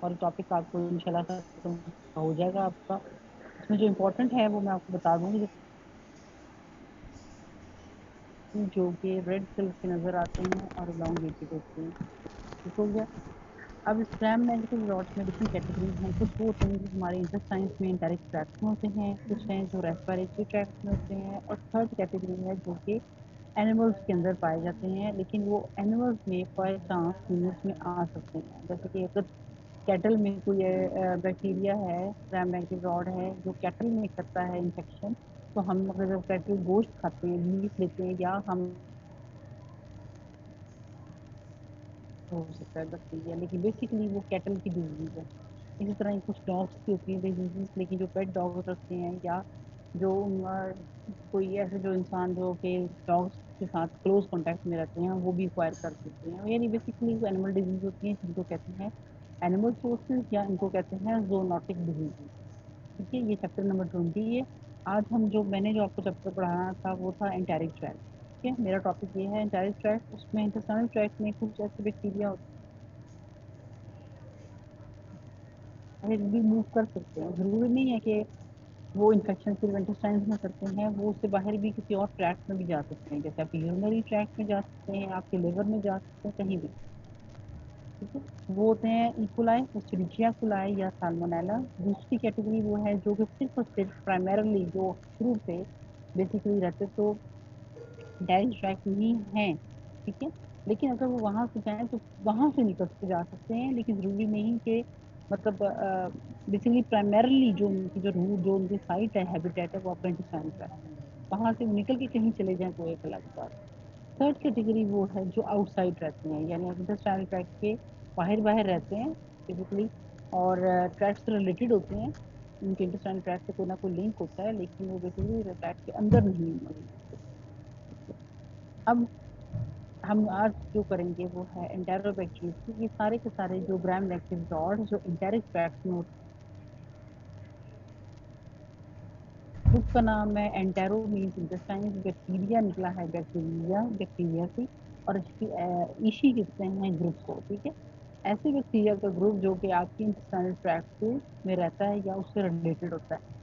और टॉपिक आपको इंशाल्लाह खत्म हो जाएगा आपका। इसमें जो इम्पोर्टेंट है वो मैं आपको बता दूंगी, जो कि रेड कलर के नजर आते हैं और elongated होते हैं। ठीक हो गया। अब इस ग्राम नेगेटिव रॉड्स में डिफरेंट कैटेगरीज हैं। कुछ वो होते हैं जो हमारे इंटेस्टाइन्स में इंटेरिक ट्रैक्ट में होते हैं, कुछ हैं जो रेस्पिरेटरी ट्रैक्ट में होते हैं, और थर्ड कैटेगरी है जो कि एनिमल्स के अंदर पाए जाते हैं, लेकिन वो एनिमल्स में बाय चांस ह्यूमंस में आ सकते हैं। जैसे कि अगर कैटल में कोई बैक्टीरिया है, ग्राम नेगेटिव रॉड है जो कैटल में करता है इन्फेक्शन, तो हम अगर जब कैटल गोश्त खाते हैं, मीट लेते हैं, या हम हो सकता है बैक्टीरिया, लेकिन बेसिकली वो कैटल की डिजीज है। इसी तरह ही कुछ डॉग्स की होती है डिजीज, लेकिन जो पेट डॉग्स रखते हैं या जो कोई ऐसे जो इंसान जो कि डॉग्स के साथ क्लोज कांटेक्ट में रहते हैं वो भी एक्वायर कर सकते हैं। यानी बेसिकली वो एनिमल डिजीज होती हैं जिनको कहते हैं एनिमल सोर्सेज, या इनको कहते हैं जोनोटिक डिजीज। ठीक है, ये चैप्टर नंबर 20 है। आज हम जो मैंने जो आपको चैप्टर पढ़ाना था वो था एंटेरिक ट्रैक्ट। ठीक है, मेरा टॉपिक ये है एंटेरिक ट्रैक्ट। उसमें इंटेस्टाइनल ट्रैक्ट में कुछ ऐसे बैक्टीरिया होते हैं भी मूव कर सकते हैं। ज़रूरी नहीं है कि वो इन्फेक्शन सिर्फ इंटेस्टाइन्स में करते हैं, वो उससे बाहर भी किसी और ट्रैक्ट में भी जा सकते हैं, जैसे आपके यूरिनरी ट्रैक्ट में जा सकते हैं, आपके लिवर में जा सकते हैं, कहीं भी। ठीक है, वो होते हैं इकोलाई, एस्चेरिचिया कोलाई या साल्मोनेला। दूसरी कैटेगरी वो है जो कि सिर्फ और सिर्फ प्राइमरली जो शुरू से बेसिकली रहते तो डायरेक्ट ट्रैक में ही हैं। ठीक है, लेकिन अगर वो वहाँ से जाएँ तो वहाँ से निकल के जा सकते हैं, लेकिन ज़रूरी नहीं कि मतलब बेसिकली प्राइमरीली जो उनकी जो रूट जो उनकी साइट है, हैबिटेट है, वो आपका इंटेस्टाइनल ट्रैक्ट है। वहाँ से निकल के कहीं चले जाएँ तो एक अलग बात है। थर्ड कैटेगरी वो है जो आउटसाइड रहते हैं, यानी इंटेस्टाइनल ट्रैक्ट के बाहर-बाहर रहते हैं बेसिकली, और ट्रैक्ट से रिलेटेड होते हैं। उनके इंटेस्टाइनल ट्रैक्ट से कोई ना कोई लिंक होता है, लेकिन वो बेसिकली ट्रैक्ट के अंदर नहीं मौजूद होते। अब हम आज जो करेंगे वो है एंटेरोबैक्टीरियस। ये सारे के सारे जो ग्राम नेगेटिव रॉड जो एंटेरिक ट्रैक्ट में होते हैं, बुक का नाम है एंटेरो मीन्स इंटेस्टाइन, बैक्टीरिया निकला है बैक्टीरिया बैक्टीरिया से, और इसकी इशी कहते हैं ग्रुप को। ठीक है, ऐसे बैक्टीरिया का ग्रुप जो कि आपकी इंटेस्टाइनल ट्रैक्ट में रहता है या उससे रिलेटेड होता है।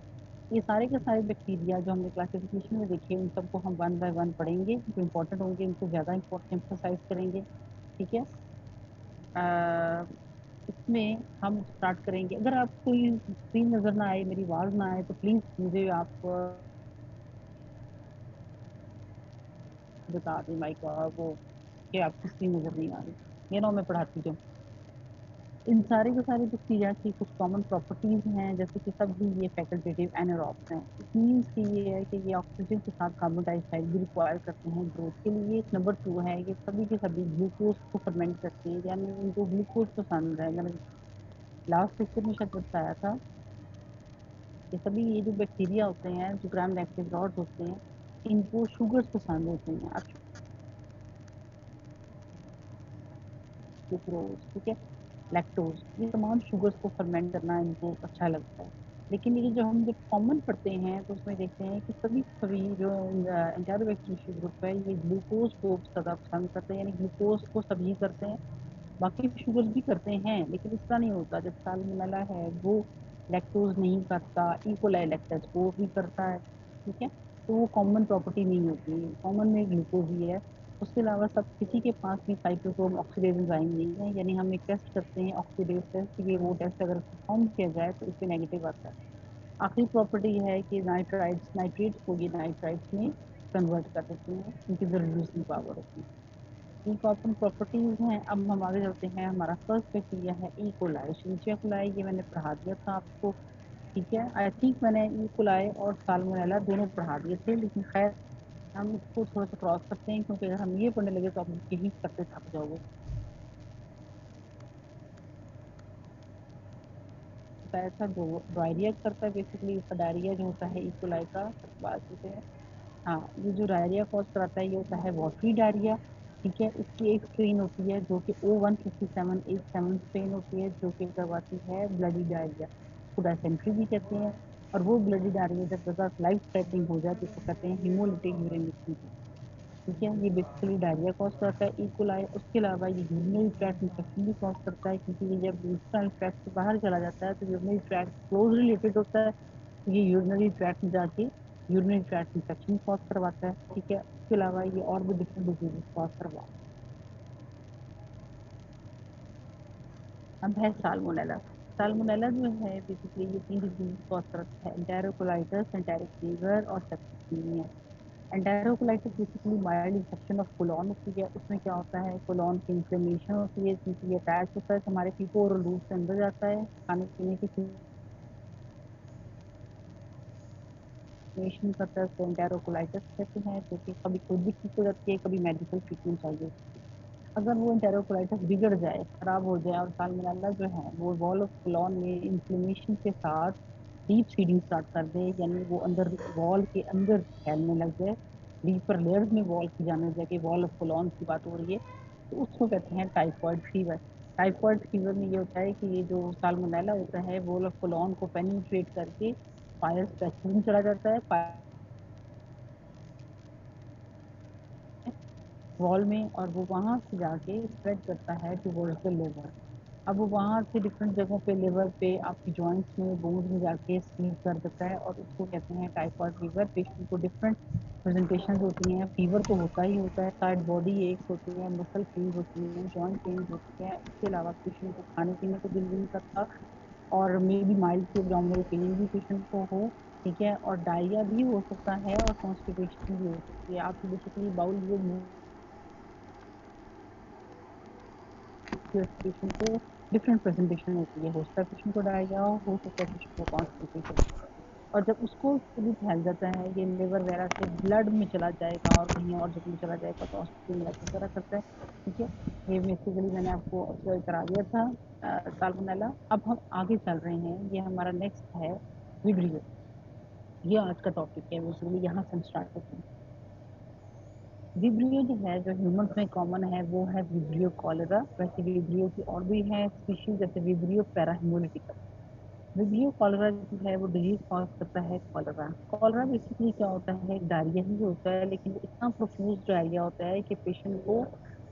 ये सारे के सारे बैक्टीरिया जो हमने क्लासिफिकेशन में देखे, उन सबको हम वन बाय वन पढ़ेंगे। जो इंपॉर्टेंट होंगे उनको ज़्यादा इंपॉर्टेंट एम्फोसाइज करेंगे। ठीक है, इसमें हम स्टार्ट करेंगे। अगर आप कोई स्क्रीन नज़र ना आए, मेरी आवाज़ ना आए, तो प्लीज़ मुझे आप बता दें माइक वो कि आपकी स्क्रीन नज़र नहीं आ रही। ये ना मैं पढ़ाती जाऊँ। इन सारे के सारे बैक्टीरिया की कुछ कॉमन प्रॉपर्टीज़ हैं, जैसे कि सब भी ये फैकल्टेटिव एनारोब्स हैं। इट मीन्स कि ये है कि ये ऑक्सीजन के साथ कार्बन डाइऑक्साइड भी रिक्वायर करते हैं ग्रोथ के लिए। नंबर 2 है, ये सभी के सभी ग्लूकोज को फर्मेंट करते हैं, यानी इनको ग्लूकोज पसंद है। मैंने लास्ट लेक्चर में शायद बताया था कि सभी ये जो बैक्टीरिया होते हैं, जो ग्राम नेगेटिव रॉड्स होते हैं, इनको शुगर्स पसंद होते हैं। अब सुक्रोज, ठीक है, लैक्टोज, ये तमाम शुगर्स को फर्मेंट करना इनको अच्छा लगता है। लेकिन ये जो हम जब कॉमन पढ़ते हैं तो उसमें देखते हैं कि सभी जो एंटेरोबैक्टीरियस ग्रुप है, ये ग्लूकोज को ज़्यादा पसंद करते हैं, यानी ग्लूकोज को सभी करते हैं। बाकी शुगर्स भी करते हैं, लेकिन इतना नहीं होता। जब साल्मोनेला है वो लैक्टोज नहीं करता, इकोलाई लैक्टोज वो भी करता है। ठीक है, तो वो कॉमन प्रॉपर्टी नहीं होती, कॉमन में ग्लूकोज ही है। उसके अलावा सब किसी के पास भी साइटोक्रोम ऑक्सीडेज एंजाइम नहीं है, यानी हम एक टेस्ट करते हैं ऑक्सीडेज टेस्ट, ये वो टेस्ट अगर परफॉर्म किया जाए तो इसमें नेगेटिव आता है। आखिरी प्रॉपर्टी है कि नाइट्राइड्स नाइट्रेट्स को ये नाइट्राइड्स में कन्वर्ट कर देते हैं, इनकी जो रिड्यूसिंग पावर होती है। ई कॉर्पन प्रॉपर्टीज हैं। अब हम आगे चलते हैं। हमारा फर्स्ट बैक्टीरिया है ई कोलाई, एशेरिचिया कोलाई, ये मैंने पढ़ा दिया था आपको। ठीक है, आई थिंक मैंने ई कोलाई और साल्मोनेला दोनों पढ़ा दिए थे, लेकिन खैर हम इसको थोड़ा सा क्रॉस करते हैं, क्योंकि अगर हम ये पढ़ने लगे तो आप यही करते थक जाओगे। बताया था जो डायरिया करता है, बेसिकली इसका डायरिया जो होता है ई कोलाई का बात होते हैं। हाँ, ये जो डायरिया कॉज कराता है ये होता है वाटरी डायरिया। ठीक है, इसकी एक स्ट्रेन होती है जो कि O15787 स्ट्रेन होती है, जो कि करवाती है ब्लडी डायरिया, उसको डायसेंट्री भी कहते हैं। और वो ब्लडी डायरिया जब ज़्यादा लाइफ थ्रेटनिंग हो जाए तो उसको कहते हैं हीमोलिटिक यूरिन ठीक है, ये बेसिकली डायरिया कॉज करता है। इकोलाई उसके अलावा ये यूरिनरी ट्रैक्ट इन्फेक्शन भी कॉज करता है, क्योंकि ये जब इंस्टेंट ट्रैक्ट से बाहर चला जाता है तो यूरिनरी ट्रैक्ट क्लोज रिलेटेड होता है, तो ये यूरिनरी ट्रैक्ट में जाके यूरिनरी ट्रैक्ट इन्फेक्शन कॉज करवाता है। ठीक है, उसके अलावा ये और भी डिफरेंट डिजीजेस कॉज करवाता है। अब है साल्मोनेला। साल्मोनेला जो है बेसिकली ये 3 डिजीज कॉज करता है, एंटेरोकोलाइटिस, एंटेरिक फीवर और septicaemia. Enterocolitis basically mild infection of colon होती है। उसमें क्या होता है, कोलॉन की इन्फ्लेमेशन होती है, क्योंकि ये अटैच होता है हमारे पीपो और रूट के अंदर जाता है, खाने पीने की इन्फ्लेमेशन करता है, उसको एंटेरोकोलाइटिस कहते हैं, जो कि कभी खुद भी ठीक हो जाती है, कभी मेडिकल ट्रीटमेंट चाहिए। अगर वो एंटेरोकोलाइटिस बिगड़ जाए, खराब हो जाए, और साल्मोनेला जो है वो वॉल ऑफ कोलॉन में इन्फ्लेमेशन के साथ डीप सीडिंग स्टार्ट कर दे, यानी वो अंदर वॉल के अंदर फैलने लग जाए, डीपर लेयर्स में वॉल की जाने लगे, वॉल ऑफ कोलॉन की बात हो रही है, तो उसको कहते हैं टाइफॉइड फीवर। टाइफॉइड फीवर में ये होता है कि ये जो साल्मोनेला होता है वॉल ऑफ कोलॉन को पेनिट्रेट करके पायस स्पेसिफिक में चला जाता है, वॉल में, और वो वहां से जाके स्प्रेड करता है टुवर्ड्स द लिवर। अब वो वहां से डिफरेंट जगहों पे, लिवर पे, आपकी जॉइंट्स में, बोन्स में जाके स्प्रेड कर देता है, और उसको कहते हैं टाइफॉइड फीवर। पेशेंट को डिफरेंट प्रेजेंटेशन होती हैं, फीवर तो होता ही होता है, साइड बॉडी एक्स होती है, मसल पेन होती है, जॉइंट पेन होती है। उसके अलावा पेशेंट को खाने पीने को दिल नहीं करता, और may be mild to abdominal pain भी पेशेंट को हो। ठीक है, और डायरिया भी हो सकता है, और कॉन्स्टिपेशन भी हो सकती है। आपकी बेसिकली बाउल जो पेशेंट को डिफरेंट प्रेजेंटेशन होती है, हो सकता है पेशेंट को डायरिया हो सकता है पेशेंट को कॉन्स्टिपेशन। और जब उसको भी फैल जाता है, ये लिवर वगैरह से ब्लड में चला जाएगा और कहीं और जगह में चला जाएगा, तो ऑस्टियोमाइलाइटिस वगैरह करता है। ठीक है, ये बेसिकली मैंने आपको ऑब्जर्व करा दिया था साल्मोनेला। अब हम आगे चल रहे हैं, ये हमारा नेक्स्ट है विब्रियो। ये आज का टॉपिक है, बेसिकली यहाँ से हम स्टार्ट करते हैं। विब्रियो जो है, जो ह्यूमन में कॉमन है, वो है विब्रियो कॉलेरा। वैसे विब्रियो की और भी है स्पीशीज, जैसे विब्रियो पैराहिमोलिटिका। विब्रियो कॉलेरा जो है वो डिजीज कॉज करता है कॉलेरा। कॉलेरा बेसिकली क्या होता है, डायरिया ही होता है, लेकिन वो इतना प्रोफ्यूज डायरिया होता है कि पेशेंट को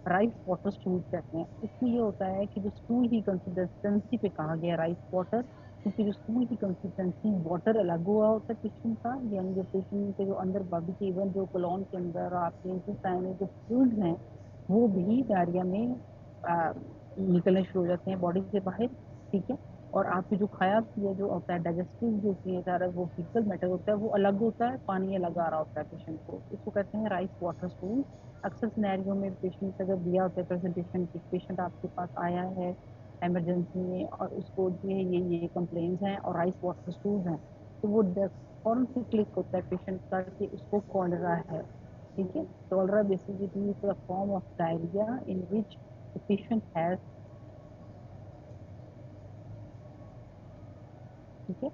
राइस वाटर स्टूल कहते हैं। इसमें ये होता है कि जो स्टूल की कंसिस्टेंसी पे कहा गया राइस वाटर, क्योंकि जो स्टूल की कंसिस्टेंसी वाटर अलग हुआ होता है पेशेंट का, यानी जो पेशेंट के जो अंदर बॉडी के इवन जो कोलॉन के अंदर आपके इंटेस्टाइन में जो फ्लूइड्स हैं, वो भी डायरिया में निकलने शुरू हो जाते हैं बॉडी से बाहर। ठीक है, और आपकी जो खाया पिया जो होता है, डाइजेस्टिव जो है सारा, वो फीकल मैटर होता है, वो अलग होता है, पानी अलग आ रहा होता है पेशेंट को, इसको कहते हैं राइस वाटर स्टूल। अक्सर सिनेरियो में पेशेंट अगर दिया होता है प्रेजेंटेशन की, पेशेंट आपके पास आया है इमरजेंसी में और उसको ये कंप्लेंट्स हैं और राइस वाटर स्टूल हैं, तो वो फौरन से क्लिक होता है पेशेंट का कि उसको कॉलरा है। ठीक है, cholera basically is a form of diarrhoea in which the patient has. ठीक है,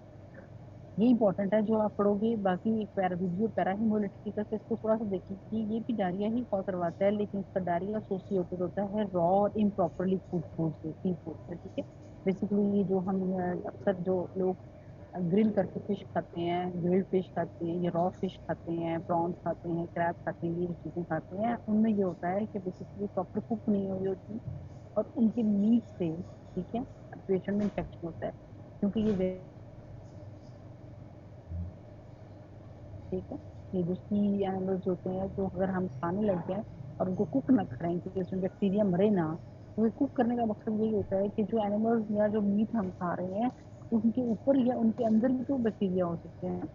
ये इंपॉर्टेंट है जो आप पढ़ोगे। बाकी पैराविजियो पैराहिमोलिटिका से इसको थोड़ा सा देखिए कि ये भी डायरिया ही कॉज करवाता है, लेकिन इसका डायरिया एसोसिएटेड होता है रॉ और इम्प्रॉपरली फूड फूड से, सी फूड से। ठीक है, बेसिकली ये जो हम अक्सर जो लोग ग्रिल करके फिश खाते हैं, ग्रिल्ड फिश खाते हैं, ये रॉ फिश खाते हैं, प्रॉन्स खाते हैं, क्रैब खाते हैं, ये चीज़ें खाते हैं, उनमें ये होता है कि बेसिकली प्रॉपर कुक नहीं हुई होती, और उनके मीट से, ठीक है, पेशेंट में इन्फेक्शन होता है, क्योंकि ये, ठीक है, ये जो सी एनिमल्स होते हैं, तो अगर हम खाने लग जाए और उनको कुक ना करें क्योंकि उसमें बैक्टीरिया मरे ना, तो ये कुक करने का मकसद यही होता है कि जो एनिमल्स या जो मीट हम खा रहे हैं, उनके ऊपर या उनके अंदर भी तो बैक्टीरिया हो सकते हैं।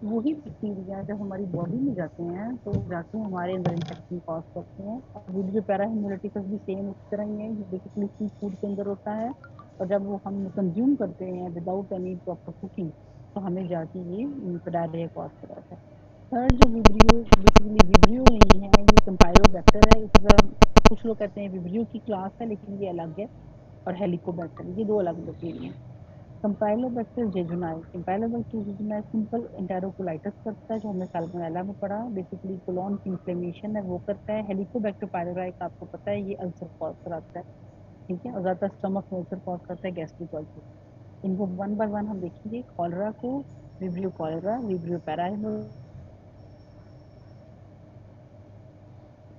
वही बैक्टीरिया जब हमारी बॉडी में जाते हैं तो जाके हमारे अंदर इन्फेक्शन कॉज करते हैं। और वो जो पैरा हेमोलिटिकस भी सेम उसी तरह ही है, जो बेसिकली सी फूड के अंदर होता है, और जब वो हम कंज्यूम करते हैं विदाउट एनी प्रॉपर कुकिंग, तो हमें जाके ये डायरिया कॉज कराता है। थर्ड जो विब्रियो, बेसिकली विब्रियो नहीं है, ये कंपाइलोबैक्टर है। इस कुछ लोग कहते हैं विब्रियो की क्लास है, लेकिन ये अलग है, और हेलिकोबैक्टर, ये दो अलग बैक्टीरिया हैं। कंपाइलोबैक्टर जेजुनाई, कंपाइलोबैक्टर जेजुनाई सिंपल एंटेरोकोलाइटिस करता है, जो हमने साल्मोनेला में पढ़ा, बेसिकली कोलोन की इन्फ्लेमेशन है वो करता है। हेलिकोबैक्टर पायलोराई का आपको पता है, ये अल्सर कॉज कराता है। ठीक है, और ज्यादातर स्टमक में अल्सर कॉज करता है, गैस्ट्रिक अल्सर। इनको वन बाय वन हम देखेंगे, कॉलरा को, विब्रियो कॉलरा, विब्रियो पैराहिमो,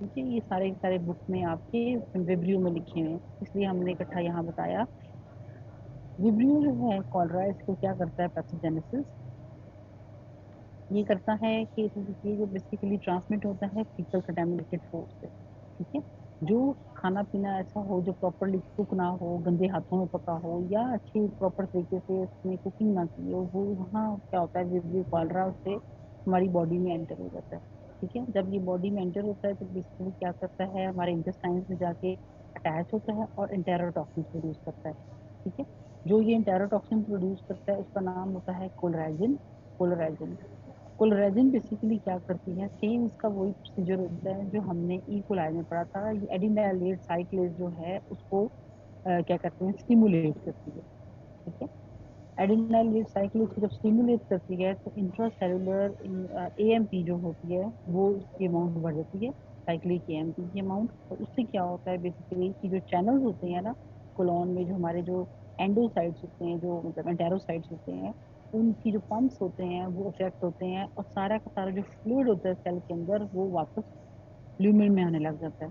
ठीक है, ये सारे सारे बुक में आपके विब्रियो में लिखे हुए हैं, इसलिए हमने इकट्ठा यहाँ बताया। विब्रियो जो है कॉलरा, इसको क्या करता है, पैथोजेनेसिस ये करता है कि ये जो बेसिकली ट्रांसमिट होता है फीकल कंटामिनेटेड फूड से। ठीक है, जो खाना पीना ऐसा हो जो प्रॉपरली कुक ना हो, गंदे हाथों में पका हो, या अच्छी प्रॉपर तरीके से उसने कुकिंग ना की हो, वो वहाँ क्या होता है, विब्रियो कॉलरा उससे हमारी बॉडी में एंटर हो जाता है। ठीक है, जब ये बॉडी में एंटर होता है तो बेसिकली क्या करता है, हमारे इंटेस्टाइन्स में जाके अटैच होता है और इंटेरोटॉक्सिन प्रोड्यूस करता है। ठीक है, जो ये इंटेरोटॉक्सिन प्रोड्यूस करता है उसका नाम होता है कोलराजन। कोलराजन कोलोरेजन बेसिकली क्या करती है, सेम इसका वही प्रोसीजर होता है जो हमने ई कोलाई में पढ़ा था। ये एडिनाइलेट साइक्लेज जो है उसको क्या करते हैं, स्टिमुलेट करती है। ठीक है, एडिनाइलेट साइक्लेज को जब स्टिमुलेट करती है तो इंट्रासेलुलर एएमपी जो होती है वो उसकी अमाउंट बढ़ जाती है, साइक्लिक एएमपी की अमाउंट। और उससे क्या होता है बेसिकली कि जो चैनल्स होते हैं ना कोलोन में, जो हमारे जो एंडोसाइट्स होते हैं, जो मतलब एंटेरोसाइट्स होते हैं, उनकी जो पंप्स होते हैं वो अफेक्ट होते हैं, और सारा का सारा जो फ्लूइड होता है सेल के अंदर वो वापस ल्यूमेन में आने लग जाता है।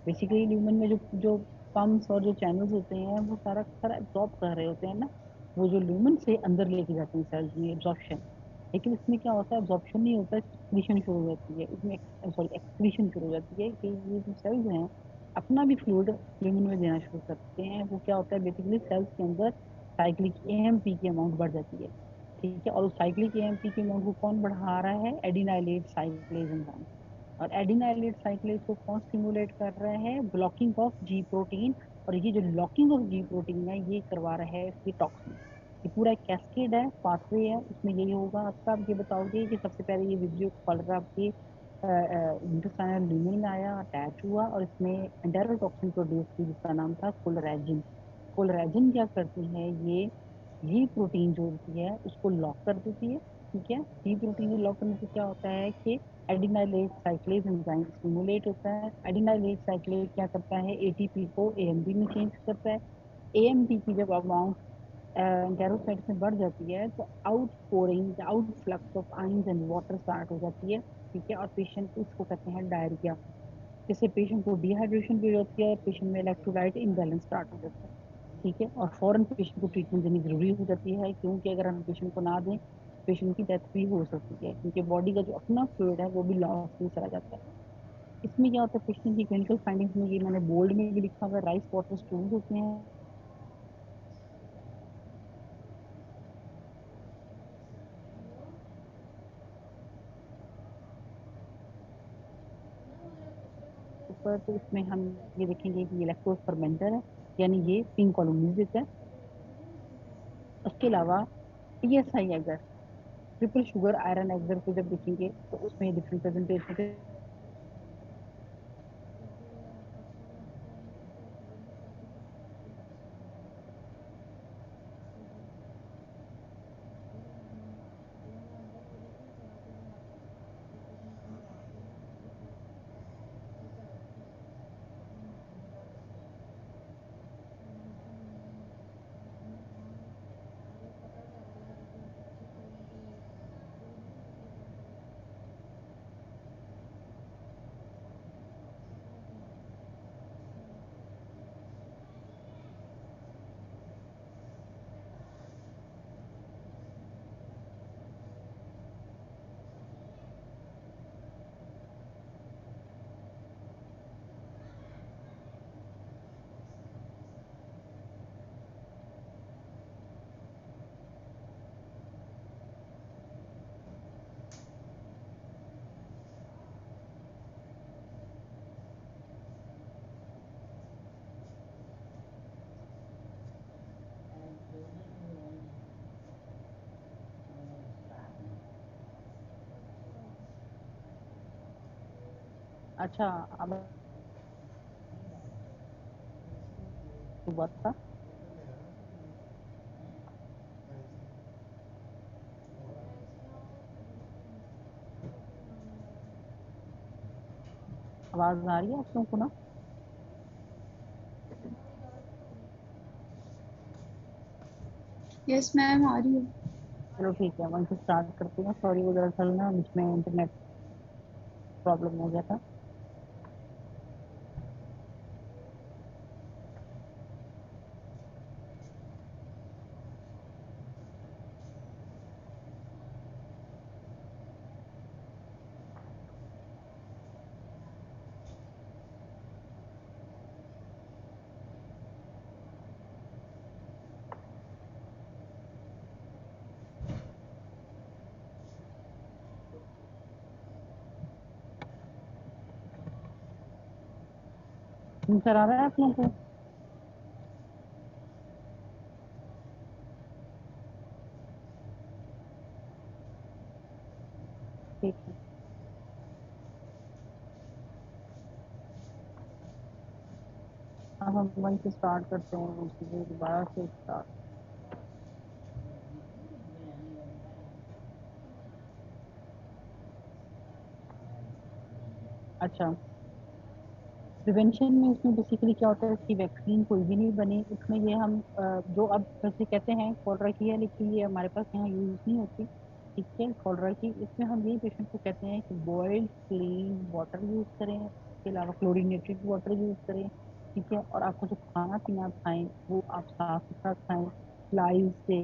बेसिकली ल्यूमेन में जो जो पंप्स और जो चैनल्स होते हैं वो सारा का सारा एब्जॉर्ब कर रहे होते हैं ना, वो जो ल्यूमेन से अंदर लेके जाते हैं सेल्स में, एब्जॉर्प्शन। लेकिन इसमें क्या होता है, एब्जॉर्प्शन नहीं होता है, एक्सक्रीशन शुरू हो जाती है इसमें, सॉरी एक्सक्रीशन शुरू हो जाती है कि ये जो सेल्स हैं अपना भी फ्लूइड ल्यूमेन में देना शुरू करते हैं। वो क्या होता है बेसिकली सेल्स के अंदर साइक्लिक एएमपी की अमाउंट बढ़ जाती है। ठीक है, और उस साइक्लिक एएमपी की अमाउंट को कौन बढ़ा रहा है, एडिनाइलेट साइक्लेज एंजाइम। और एडिनाइलेट साइक्लेज को कौन स्टिमुलेट कर रहा है, ब्लॉकिंग ऑफ जी प्रोटीन। और ये जो लॉकिंग ऑफ जी प्रोटीन है ये करवा रहा है इसकी टॉक्सिन। ये पूरा एक कैस्केड है, पाथवे है, उसमें यही होगा आपका। आप ये बताओगे कि सबसे पहले ये विब्रियो कॉलरा आपके इंटेस्टाइनल ल्यूमेन में आया, अटैच हुआ, और इसमें एंटेरोटॉक्सिन प्रोड्यूस की जिसका नाम था कोलराजिन। कोलराजिन क्या करती है, ये प्रोटीन जो होती है उसको लॉक कर देती है। ठीक है, ये प्रोटीन को लॉक करने से क्या होता है कि एडिनाइलेट साइक्लेज एंजाइम स्टिमुलेट होता है। एडिनाइलेट साइक्लेज क्या करता है, एटीपी को एएमपी में चेंज करता है। एएमपी की जब अमाउंट गैरोसाइट्स में बढ़ जाती है तो outpouring outflux of ions and water start हो जाती है। ठीक है, और पेशेंट को, इसको कहते हैं डायरिया। इससे पेशेंट को डिहाइड्रेशन भी हो जाती है, पेशेंट में इलेक्ट्रोलाइट इम्बैलेंस स्टार्ट हो जाता है। ठीक है, और फौरन पेशेंट को ट्रीटमेंट देनी जरूरी हो जाती है, क्योंकि अगर हम पेशेंट को ना दें पेशेंट की डेथ भी हो सकती है, क्योंकि बॉडी का जो अपना फ्लूइड है वो भी लॉस में चला जाता है। इसमें क्या होता है, पेशेंट की क्लिनिकल फाइंडिंग्स में, ये मैंने बोल्ड में भी लिखा हुआ है, राइस वाटर स्टूल्स होते हैं ऊपर। तो इसमें हम ये देखेंगे कि ये लैक्टोज फर्मेंटर है, यानी ये पिंक कॉलोनीज है। उसके अलावा PSI agar, triple sugar iron agar को जब देखेंगे तो उसमें डिफरेंट प्रेजेंटेशन के अच्छा, अब हुआ था, आवाज आ रही है आप लोगों को ना? यस मैम, आ रही है। चलो ठीक है, वहीं से स्टार्ट करते हैं। सॉरी, वो दरअसल ना बीच में इंटरनेट प्रॉब्लम हो गया था। नजर आ रहा है आप लोगों को? ठीक है, अब हम वहीं से स्टार्ट करते हैं, उसी दोबारा से स्टार्ट। अच्छा, प्रिवेंशन में इसमें बेसिकली क्या होता है कि वैक्सीन कोई भी नहीं बनी इसमें, ये हम जो अब वैसे कहते हैं कॉलरा की है, लेकिन ये हमारे पास यहाँ यूज नहीं होती। ठीक है, कॉलरा की इसमें हम यही पेशेंट को कहते हैं कि बॉइल्ड क्लीन वाटर यूज करें, इसके अलावा क्लोरीनेटेड वाटर यूज करें। ठीक है, और आपको जो खाना पीना खाएं वो आप साफ सुथरा खाएं, फ्लाइज से,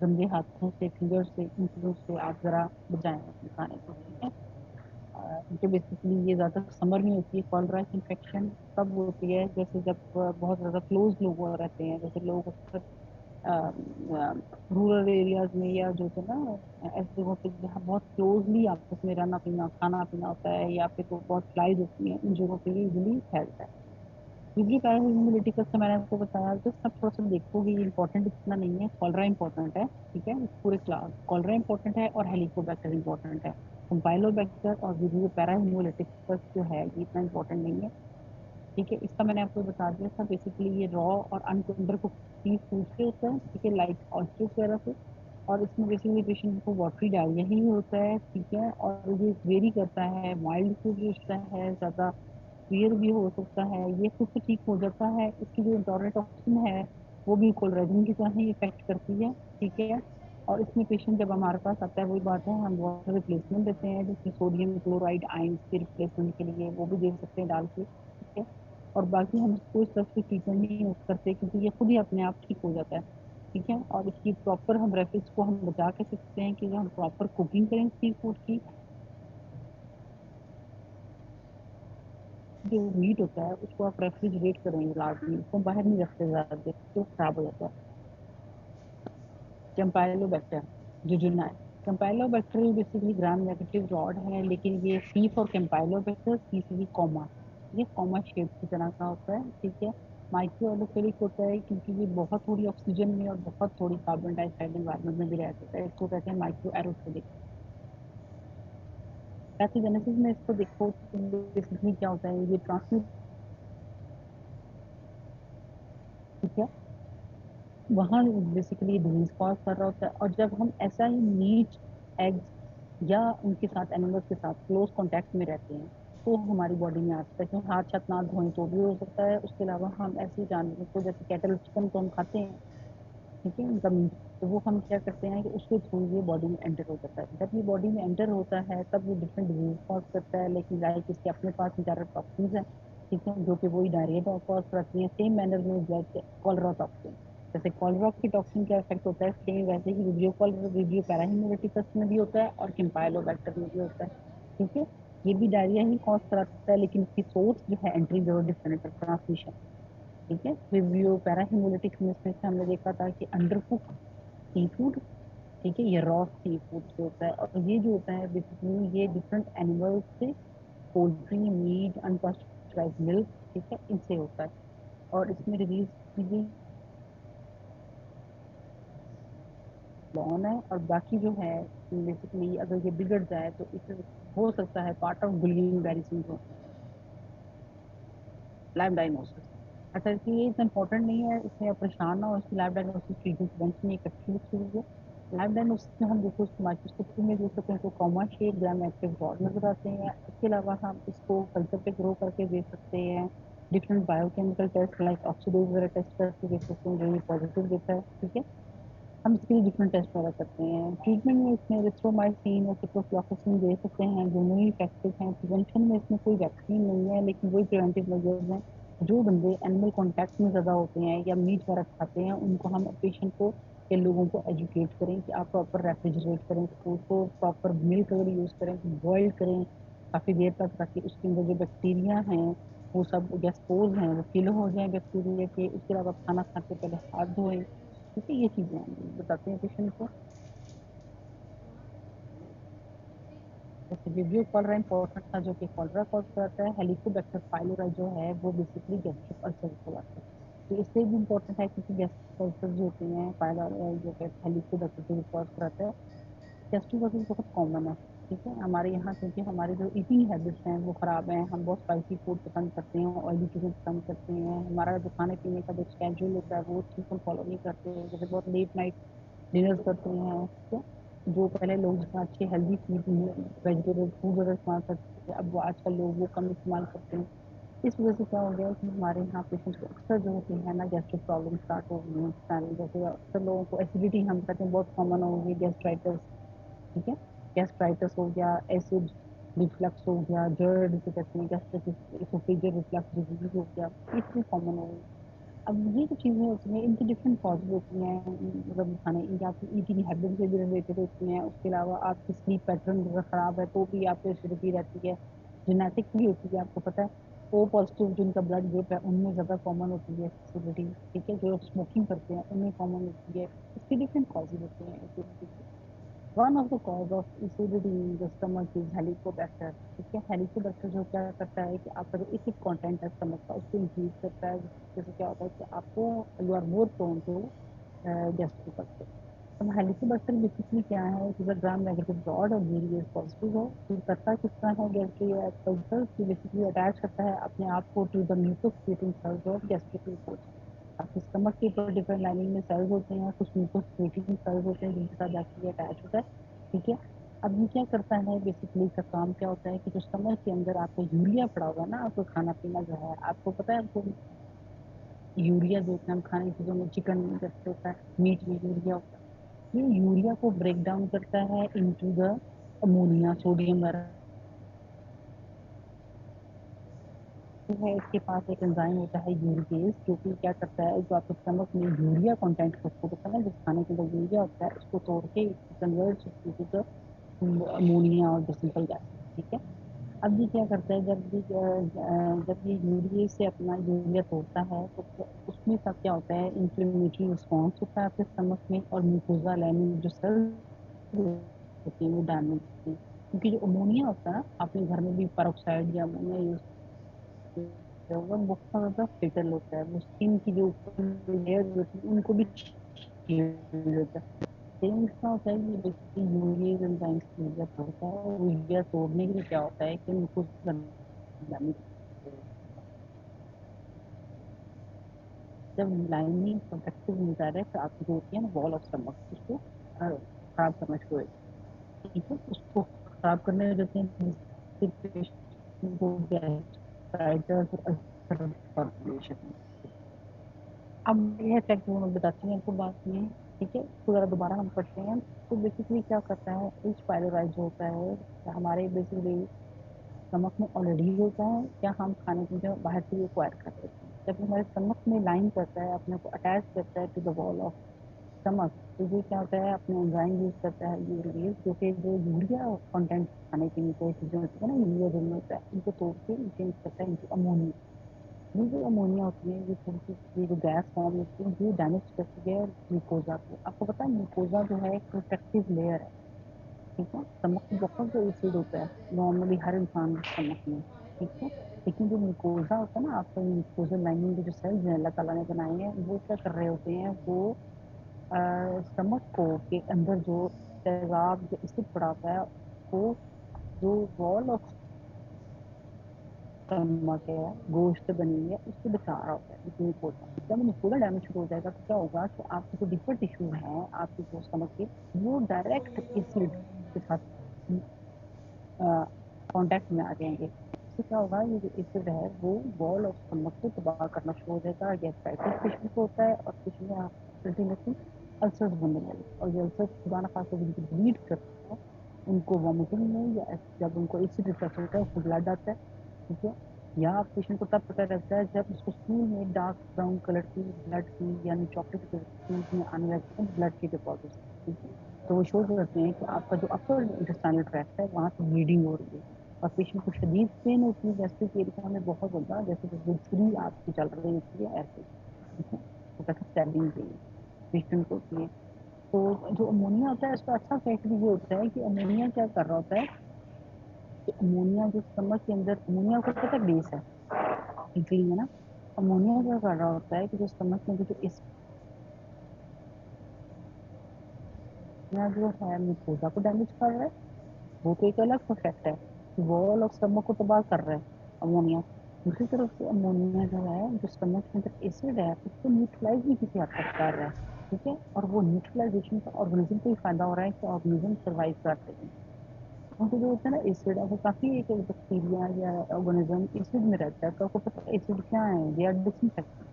गंदे हाथों से, फिंगर से, इन चीज़ों से आप जरा बचाएं अपने खाने को। ठीक है, क्योंकि बेसिकली ये ज़्यादा समर में होती है कॉलरा की इन्फेक्शन। तब होती है जैसे जब बहुत ज़्यादा क्लोज लोग हो रहते हैं, जैसे लोग अक्सर रूरल एरियाज में या जो है ना ऐसी जगहों पे जहाँ बहुत क्लोजली आपस में रहना पीना खाना पीना होता है, या फिर तो बहुत फ्लाइज होती हैं, उन जगहों पे इजिली फैलता है। यूजली पैरासिम्पिलिटिकस का मैंने आपको बताया, जस्ट आप थोड़ा सा देखोगे ये इंपॉर्टेंट इतना नहीं है, कॉलरा इंपॉर्टेंट है। ठीक है, इस पूरे क्लास कॉलरा इंपॉर्टेंट है और हेलिकोबैक्टर इंपॉर्टेंट है। कंपाइलोबैक्टर और वीडियो पैराहिमोलिटिकस जो है ये इतना इंपॉर्टेंट नहीं है। ठीक है, इसका मैंने आपको बता दिया था, बेसिकली ये रॉ और अंडर कुक सी फूड से होता है। ठीक है, लाइक ऑयस्टर्स वगैरह से। और इसमें बेसिकली पेशेंट को वाटरी डायरिया ही होता है। ठीक है, और ये वेरी करता है, माइल्ड से भी होता है, ज़्यादा सीवियर भी हो सकता है, ये खुद से ठीक हो जाता है। इसकी जो इंटॉलरेंट टॉक्सिन है वो भी कोलरेजन की तरह ही इफेक्ट करती है। ठीक है, और इसमें पेशेंट जब हमारे पास आता है वही बात है, हम वाटर रिप्लेसमेंट देते हैं, जिसमें सोडियम क्लोराइड आयन के रिप्लेसमेंट के लिए वो भी दे सकते हैं डाल के। ठीक है, और बाकी हम इसको इस तरह से ट्रीटमेंट नहीं करते क्योंकि ये खुद ही अपने आप ठीक हो जाता है। ठीक है, और इसकी प्रॉपर हम रेफिस को हम बचा के सकते हैं कि हम प्रॉपर कुकिंग करें सी फूड की। जो मीट होता है उसको आप रेफ्रिजरेट करेंगे लाजमी, उसको बाहर नहीं रखते ज़्यादा देर, तो खराब हो जाता है। कैंपाइलोबैक्टर जुजुना है। कैंपाइलोबैक्टर बेसिकली ग्राम नेगेटिव रॉड है, लेकिन ये सी फॉर कैंपाइलोबैक्टर, सी से भी कॉमा, ये कॉमा शेप की तरह का होता है। ठीक है, माइक्रो एलोफेलिक होता है क्योंकि ये बहुत थोड़ी ऑक्सीजन में और बहुत थोड़ी कार्बन डाइऑक्साइड एनवायरमेंट में भी रह सकता है, इसको कहते हैं माइक्रो एरोफेलिक। पैथोजेनेसिस में इसको देखो तो बेसिकली क्या होता है, ये ट्रांसमिट। ठीक है, वहाँ बेसिकली डिजीज कॉज कर रहा होता है, और जब हम ऐसा ही मीट, एग्स या उनके साथ एनिमल्स के साथ क्लोज कांटेक्ट में रहते हैं तो हमारी बॉडी में आता है कि हाथ छत ना धोएं तो भी हो सकता है। उसके अलावा हम ऐसे जानवरों को जैसे कैटल चिकन तो हम खाते हैं, ठीक है, उनका मीट, तो वो हम क्या करते हैं कि उसके थ्रू ये बॉडी में एंटर हो जाता है। जब ये बॉडी में एंटर होता है तब वो डिफरेंट डिजीज कॉज करता है, लेकिन लाइक इसके अपने पास ज्यादा टॉक्सिन्स हैं। ठीक है, जो कि वही डायरिया कॉज करती है, सेम मैनर में जैसे कॉलरा टॉक्सिन। जैसे कॉलरा की टॉक्सिन का इफेक्ट होता है, सेम वैसे ही वीडियो कॉलरा वीडियो पैराहिमोलिटिकस में भी होता है और कैंपाइलोबैक्टर में भी होता है। ठीक है, ये भी डायरिया ही कॉज कराता है, लेकिन इसकी सोर्स जो है एंट्री जो डिफरेंट है, ट्रांसमिशन। ठीक है, रिव्यू पैराहिमोलिटिक्स में इसमें से हमने देखा था कि अंडर कुक सी फूड, ठीक है, ये रॉ सी फूड से होता है, और ये जो होता है बेसिकली ये डिफरेंट एनिमल्स से, पोल्ट्री, मीट, अनपास्चराइज मिल्क, ठीक है, इनसे होता है। और इसमें रिलीज चीजें लॉन है, और बाकी जो है बेसिकली अगर ये बिगड़ जाए तो इसे हो सकता है part of Guillain Barre syndrome, lab diagnosis. अच्छा, इसलिए ये इतना इंपॉर्टेंट नहीं है, इसमें आप परेशान ना हो, इसकी लैब डायग्नोसिस ट्रीटमेंट प्रिवेंशन इकट्ठी लिखी हुई है। लैब डायग्नोसिस में हम देखो इसको माइक्रोस्कोपी में देख सकते हैं तो कॉमा शेप ग्राम एक्टिव रॉड नजर आते हैं। इसके अलावा हम इसको कल्चर पे ग्रो करके देख सकते हैं, different biochemical taste like oxidase वगैरह टेस्ट करके देख सकते हैं, जो ये पॉजिटिव देता है। ठीक है, हम इसके लिए डिफरेंट टेस्ट वगैरह करते हैं। ट्रीटमेंट में इसमें एरिथ्रोमाइसिन और सिप्रोफ्लॉक्सासिन दे सकते हैं, दोनों ही इफेक्टिव हैं। प्रिवेंशन में इसमें कोई वैक्सीन नहीं है, लेकिन वही प्रिवेंटिव मेजर्स हैं। जो बंदे एनिमल कॉन्टैक्ट में ज़्यादा होते हैं या मीट वगैरह खाते हैं उनको हम पेशेंट को या लोगों को एजुकेट करें कि आप प्रॉपर रेफ्रिजरेट करें फूड को, प्रॉपर मिल्क अगर यूज़ करें तो बॉयल करें काफ़ी देर तक, ताकि उसके अंदर जो बैक्टीरिया हैं वो सब गैस्पोज हैं वो किल हो जाए बैक्टीरिया के। उसके अलावा खाना खाते पहले हाथ धोएं। ठीक है, ये चीज़ें हम बताते हैं पेशेंट को। जैसे विब्रियो कॉलरा इंपॉर्टेंट था जो कि कॉलरा कॉज करता है, हेलिकोबैक्टर पाइलोरा जो है वो बेसिकली गैस्ट्रिक अल्सर को करता है। तो इससे भी इम्पोर्टेंट है क्योंकि गैस्ट्रिक अल्सर जो होते हैं पाइलोरा जो कहते हैं हेलिकोबैक्टर जो कॉज करता है। गैस्ट्रिक अल्सर बहुत कॉमन है, ठीक है हमारे यहाँ, क्योंकि हमारे जो ईटिंग हैबिट्स हैं वो खराब हैं, हम बहुत स्पाइसी फूड पसंद करते हैं, ऑयली चीज़ें पसंद करते हैं, हमारा जो खाने पीने का जो स्केड्यूल होता है वो ठीक हम फॉलो नहीं करते हैं, जैसे बहुत लेट नाइट डिनर करते हैं, ठीक है। जो पहले लोग जितना अच्छे हेल्दी फूड वेजिटेबल फूड वगैरह इस्तेमाल करते थे, अब वो आजकल लोग वो कम इस्तेमाल करते हैं। इस वजह से क्या हो गया है कि हमारे यहाँ पेशेंट्स को अक्सर जो होती है ना गैस्ट्रिक प्रॉब्लम स्टार्ट हो गई है सारी, जैसे अक्सर लोगों को एसिडिटी हम कहते हैं बहुत कॉमन हो गई, गैस्ट्राइटिस, ठीक है, गैस्ट्राइटिस हो गया, एसिड रिफ्लक्स हो गया, जर्ड जिसे कहते हैं गैस्ट्राइटिस एसोफेजियल रिफ्लक्स डिजीज हो गया, ये चीज़ें कॉमन हो गई। अब ये जो चीज़ें होती हैं इनकी डिफरेंट कॉजेज होती हैं, मतलब खाने इनकी आपकी ईटिंग हैबिट से भी रिलेटेड होती हैं, उसके अलावा आपकी स्लीप पैटर्न अगर ख़राब है तो भी आपको एसिडिटी रहती है, जेनेटिक भी होती है, आपको पता है ओ पॉजिटिव जिनका ब्लड ग्रुप है उनमें ज़्यादा कॉमन होती है एसिडिटी, ठीक है, जो लोग स्मोकिंग करते हैं उनमें कॉमन होती है, इसकी डिफरेंट कॉजेज होते हैं एसिडिटी की। One of the cause of acidity in the stomach is Helicobacter, ठीक है, हेलिकोबैक्टर जो क्या करता है कि आपका जो एसिड कंटेंट है स्टमक का उसको इंक्रीज करता है, जैसे क्या होता है कि आपको you are more prone to gastric ulcer. अब हेलिकोबैक्टर बेसिकली क्या है, it is a gram negative rod और वेरियस पॉजिटिव है। तो करता किस तरह है गैस्ट्रिक अल्सर कि बेसिकली अटैच करता है अपने आप को to the mucus creating cells of gastric report. आपके स्टमक के ऊपर डिफरेंट लाइनिंग में सेल्स होते हैं, कुछ म्यूकस क्रिएटिंग सेल्स होते हैं जिनके साथ बैक्टीरिया अटैच होता है, ठीक है। अब ये क्या करता है बेसिकली, इसका काम क्या होता है कि जो स्टमक के अंदर आपका यूरिया पड़ा हुआ है ना, आपको खाना पीना जो है आपको पता है, आपको यूरिया जो होता है हम खाने की चीज़ों में चिकन में जैसे होता है, मीट में यूरिया होता है, ये यूरिया को ब्रेक डाउन करता है इनटू द अमोनिया सोडियम वगैरह है। इसके पास एक एंजाइम होता है यूरिकेज जो कि क्या करता है, जो आपके स्टमक में यूरिया कंटेंट को होता है ना, जिस खाने के अंदर यूरिया होता है उसको तोड़ के कन्वर्ट इनटू द अमोनिया और द सिंपल गैस, ठीक है। अब ये क्या करता है, जब ये यूरिया से अपना यूरिया तोड़ता है तो उसमें सब क्या होता है, इंफ्लेमेटरी रिस्पॉन्स होता है आपके स्टमक में, और म्यूकोजा लाइनिंग जो सेल्स होती है वो डैमेज होती है, क्योंकि जो अमोनिया होता है आपने घर में भी पेरोक्साइड या अमोनिया यूज होगा, बहुत ज़्यादा फेटल होता है, वो स्किन की जो ऊपर लेयर होती है उनको भी छील देता है। सेम इसका होता है कि बेसिकली यूरिया एंजाइम्स की जरूरत होता है, और यूरिया तोड़ने के लिए क्या होता है कि उनको जब लाइनिंग प्रोटेक्टिव मिलता है तो आपकी जो होती है ना वॉल ऑफ स्टमक उसको खराब करना शुरू हो, ठीक है, उसको खराब करने देते हैं जिससे पेशेंट को गैस्ट्राइटिस और अल्सर फॉर्मेशन। अब ये इफेक्ट मैं बताती हूँ आपको बाद में, ठीक है, तो ज़रा दोबारा हम पढ़ते हैं। तो बेसिकली क्या करता है, एच पायलोराइड जो होता है हमारे बेसिकली स्टमक में ऑलरेडी होता है या हम खाने पीने बाहर से एक्वायर कर लेते हैं, जब हमारे स्टमक में लाइन करता है अपने को अटैच करता है to the wall of stomach, तो ये क्या होता है अपने एंजाइम यूज करता है यूरिया, जो कि जो यूरिया कंटेंट खाने पीने की चीज़ें होती है ना, यूरिया जिनमें होता है इनको तोड़ के चेंज करता है इनटू अमोनिया। ये जो अमोनिया होती है ये थोड़ी सी ये जो गैस फॉर्म होती है ये डैमेज करती है ग्लूकोजा को। आपको पता है ग्लूकोजा जो है एक प्रोटेक्टिव लेयर है, ठीक है, स्टमक में बहुत जो एसिड होता है नॉर्मली हर इंसान के स्टमक में, ठीक है, लेकिन जो ग्लूकोजा होता है ना आपका ग्लूकोजा लाइनिंग के जो सेल्स हैं अल्लाह ताला ने बनाए हैं वो क्या कर रहे होते हैं, वो स्टमक को के अंदर जो तेजाब जो एसिड पड़ा होता है उसको जो वॉल ऑफ स्टमक है गोश्त बनी है उससे बचा रहा होता है ग्लूकोजा। जब ग्लूकोजा डैमेज शुरू हो जाएगा तो क्या होगा कि आपके जो डिफर टिश्यू हैं आपके जो स्टमक के वो डायरेक्ट एसिड के साथ कांटेक्ट में आ जाएंगे, इससे क्या होगा ये जो एसिड है वो वॉल ऑफ स्टमक को तबाह करना शुरू हो जाएगा, गैस्ट्राइटिस पेशेंट को होता है और कुछ में अल्टीमेटली अल्सर्स बनने लगे, और ये अल्सर्स खुदा ना खाते जिनको ब्लीड करते हैं उनको वॉमिटिंग में या जब उनको एसिड रिफ्लक्स होता है उसको ब्लड आता है, ठीक है। या पेशेंट को तब पता लगता है जब उसको स्टूल में डार्क ब्राउन कलर की ब्लड की यानी चॉकलेट कलर की स्टूल में आने लगते हैं ब्लड के डिपॉजिट, ठीक है। तो वो शो करते हैं कि आपका जो अपर इंटेस्टाइनल ट्रैक्ट है वहाँ से ब्लीडिंग हो रही है, और पेशेंट को शदीद पेन होती है गैस्ट्रिक एरिया में बहुत ज़्यादा, जैसे कि गुलसरी आपकी चल रही होती है ऐसे, ठीक है, तो कहते हैं स्टैबिंग पेन पेशेंट को होती है। तो जो अमोनिया होता है इसका अच्छा फैक्ट भी ये होता है कि अमोनिया क्या कर रहा होता है, तो अमोनिया जो स्टमक के अंदर, अमोनिया को पता बेस है इटली में ना, अमोनिया क्या कर रहा होता है कि जो स्टमक में जो जो है म्यूकोजा को डैमेज कर रहा है, वो तो एक अलग इफेक्ट है, वॉल ऑफ स्टमक को तबाह कर रहा है अमोनिया। दूसरी तरफ से अमोनिया जो है, जो स्टमक के अंदर एसिड है, उसको न्यूट्रलाइज भी किसी हद तक कर रहा है, ठीक है। और वो न्यूट्रलाइजेशन का ऑर्गेनिज्म को ही फायदा हो रहा है कि ऑर्गेनिज्म सर्वाइव कर रहे हैं, क्योंकि जो होता है ना एसिड है, वो काफी एक बैक्टीरिया या ऑर्गेनिज्म एसिड में रहता है, तो आपको पता है एसिड क्या है, दे आर डिसइंफेक्टेंट,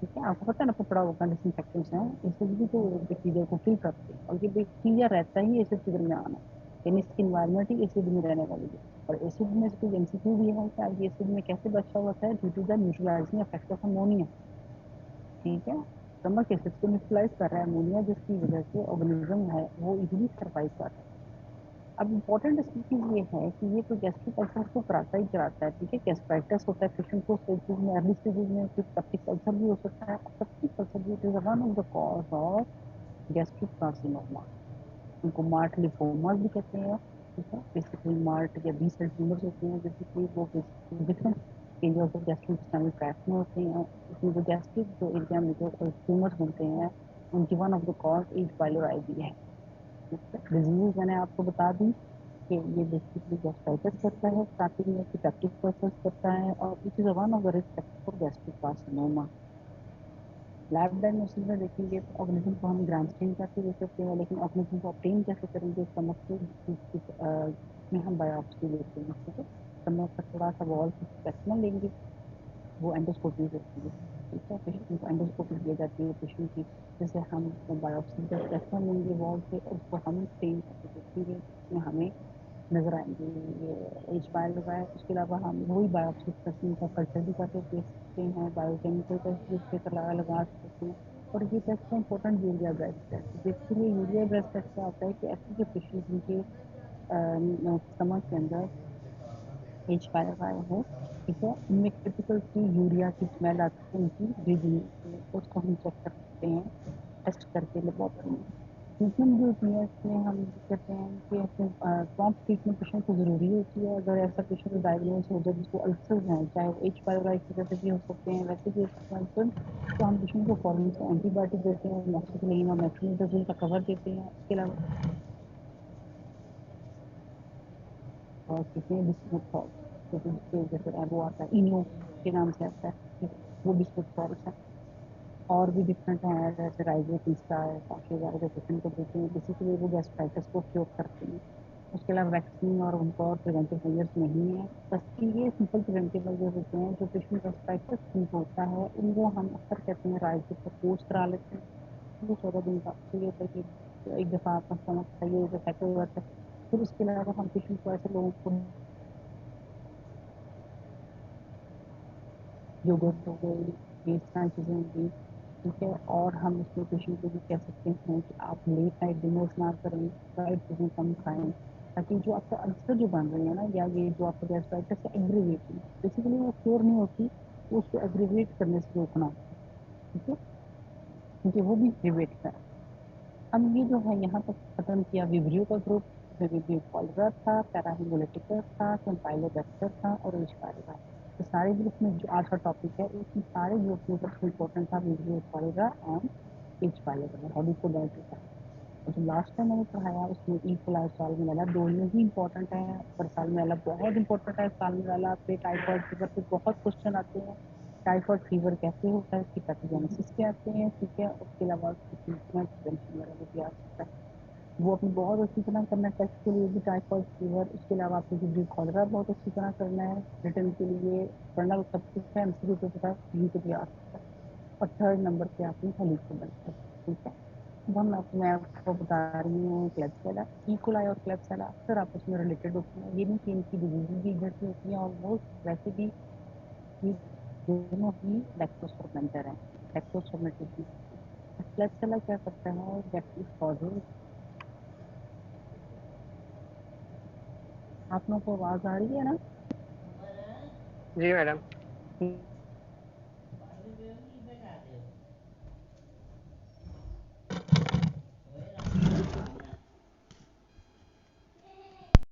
ठीक है। आपको पता है ना कपड़ा होगा डिसइंफेक्टेंट्स हैं, एसिड भी तो बैक्टीरिया को किल करते हैं, और ये बैक्टीरिया रहता ही एसिड के दरमियान है, यानी इसकी इन्वायरमेंट ही एसिड में रहने वाली है। और एसिड में से कोई एमसीक्यू भी है कि आप ये एसिड में कैसे बचा हुआ है, due to the neutralizing effect of ammonia, ठीक है। नमक एसिड को न्यूट्रलाइज कर रहा है अमोनिया, जिसकी वजह से ऑर्गेनिज्म है वो इजीली सर्वाइव कर रहा है। अब इम्पोर्टेंट इसकी चीज ये है कि ये तो गैस्ट्रिक अल्सर को कराता ही कराता है, ठीक है। गैस्ट्राइटिस होता है पेशेंट को स्टेजेस में, अर्ली स्टेजेस में, फिर पेप्टिक अल्सर भी हो सकता है। पेप्टिक अल्सर भी is one of the cause of gastric carcinoma, उनको मार्ट लिम्फोमा भी कहते हैं, ठीक है। बेसिकली मार्ट या बी सेल ट्यूमर्स होते हैं, बेसिकली वो different areas of gastrointestinal tract में होते हैं, उसमें जो गैस्ट्रिक जो एरिया में जो ट्यूमर्स बनते हैं, उनकी one of the cause H pylori भी है, ठीक है। डिजीज मैंने आपको बता दी कि ये बेसिकली गैस्ट्राइटिस करता है, स्टार्टिंग में पेप्टिक अल्सर करता है, और it is one of the risk factor for gastric carcinoma. Lab diagnosis में देखेंगे तो ऑर्गेनिज्म को हम ग्राम स्टेन करके देख सकते हैं, लेकिन ऑर्गेनिज्म को ऑब्टेन कैसे करेंगे, स्टमक से में हम बायोप्सी लेते हैं, ठीक है। स्टमक का थोड़ा सा वॉल स्पेसिमेन लेंगे, वो एंडोस्कोपी होती है, ठीक है। पेशेंट को एंडोस्कोपी दी जाती है पेशेंट की, जैसे हम बायोप्सी का स्पेसिमेन लेंगे वॉल से, और उसको हम स्टेन करके देखेंगे, उसमें हमें नजर आएंगे ये एच पायल लगा है। उसके अलावा हम वही बायोप्सी स्पेसिमेन का कल्चर भी करके देख सकते हैं, बायोकेमिकल टेस्ट भी उसके लगा सकते हैं। और ये टेस्ट का important urea breath test, basically urea breath test क्या होता है कि ऐसे जो पेशेंट जिनके स्टमक के अंदर एच पाया है, ठीक है, उनमें टिपिकल सी यूरिया की स्मेल आती है उनकी ब्रीदिंग से, उसको हम चेक कर सकते हैं टेस्ट करके लेबोरेटरी में। ट्रीटमेंट जो होती है इसमें हम कहते हैं कि ऐसे प्रॉम्प्ट ट्रीटमेंट पेशेंट को ज़रूरी होती है। अगर ऐसा पेशेंट डायग्नोज हो जाए जिसको अल्सर हैं, चाहे वो एच पाइलोराई की वजह से भी हो सकते हैं, वैसे भी हो सकते हैं अल्सर, तो हम पेशेंट को फॉरन से एंटीबायोटिक देते हैं, मॉक्सिक्लिन और मेट्रोनिडाजोल का कवर देते हैं। इसके अलावा और कितने बिस्मुथ सॉल्ट, जैसे जिसके जैसे वो आता है इनो के नाम से आता है, ठीक है, वो बिस्मुथ सॉल्ट है। और भी डिफरेंट है, जैसे राइजोपिस्टा है, काफ़ी वगैरह जो पेशेंट को देते हैं, बेसिकली वो गैस्ट्राइटिस को क्योर करते हैं। उसके अलावा वैक्सीन और उनको और प्रिवेंटिव मेजर्स नहीं है, बस ये सिंपल प्रिवेंटिव मेजर्स होते हैं। जो पेशेंट गैस्ट्राइटिस ठीक होता है उनको हम अक्सर कहते हैं राइजो का कोर्स करा लेते हैं, वो 14 दिन का, तो ये होता है कि एक दफ़ा आपका स्टमक सही हो जाता है। फिर उसके अलावा हम पेशेंट को ऐसे लोगों को योगर्ट हो गई, ये सारी चीज़ें होंगी, ठीक है। और हम उसमें पेशेंट को भी कह सकते हैं कि आप लेट नाइट डिनर्स ना करें, फ्राइड चीज़ें कम खाएं, ताकि जो आपका अल्सर जो बन रही है ना, या ये जो आपका गैस्ट्राइटिस है एग्रीवेट, बेसिकली वो क्योर नहीं होती, वो उसको एग्रीवेट करने से रोकना, ठीक है, क्योंकि वो भी एग्रीवेट है। हम ये जो है यहाँ तक खत्म किया विब्रियो का ग्रुप, जिसमें विब्रियो कॉलरा था, पैराहेमोलिटिका था, कैम्पाइलोबैक्टर था और एच पायलोरा। तो सारे ग्रुप में जो आज का टॉपिक है, उसमें सारे ग्रुप में सबसे इम्पोर्टेंट था vibrio cholera and H pylori, helicobacter था। और जो लास्ट टाइम मैंने पढ़ाया उसमें ई कोलाई साल्मोनेला दोनों ही इंपॉर्टेंट है, पर साल्मोनेला बहुत इंपॉर्टेंट है। साल्मोनेला पे टाइफाइड फीवर पे बहुत क्वेश्चन आते हैं, टाइफाइड फीवर कैसे होता है, उसकी पैथोजेनेसिस क्या आते हैं, ठीक है। उसके अलावा उसकी ट्रीटमेंट प्रिवेंशन वगैरह भी आ सकता है, वो अपनी बहुत अच्छी तरह करना है टेस्ट के लिए भी, टाइफाइड फीवर। उसके अलावा आपको जो कॉलरा बहुत अच्छी तरह करना है, रिटर्न के लिए पढ़ना सब कुछ है, एमसीक्यू के साथ यू को भी आ सकता है। और थर्ड नंबर पे आपने हेलिकोबैक्टर, ठीक है। अब मैं आपको बता रही हूँ क्लेब्सिला, इकोलाई और क्लेब्सिला अक्सर आपस में रिलेटेड होती हैं, ये नहीं कि इनकी डिजीज भी इधर से होती हैं ऑलमोस्ट, वैसे भी ये दोनों ही लैक्टोज फर्मेंटर हैं, लैक्टोज फर्मेंटेशन करते हैं। क्लेब्सिला क्या करता है, गैस्ट्रिक कॉजेज। आप लोगों को आवाज आ रही है ना? जी मैडम।